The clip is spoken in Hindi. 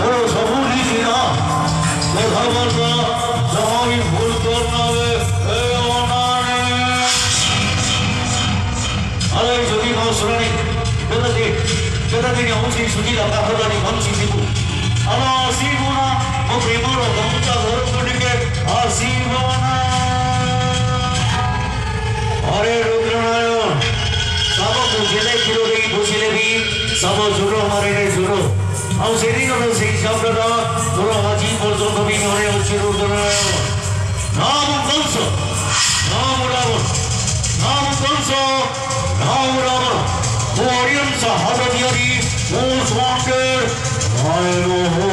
বড় সবুরি কিনা কথা বলবো সবাই ভুল করবে আরে যদি নশরানি বেদাদি অংশী সুজিলা কাহরানি মনসি দিবু আলা সিবুনা ও প্রেমর গমতা ঘরগুলিকে আসিবনা अरे रुद्रनारायण सब बुझे किलो देगी बुझिले भी सब जुड़ो हमारे ने जुड़ो हम सेदी करो सही शब्द दा जुड़ो हाजी पर्यন্ত भी মনে হচ্ছে रुद्रनारायण नाम कंस नाम रावण नाम कंस नाम रावण वो अरियन सा हाथ दिया दी वो स्वांकर आए लो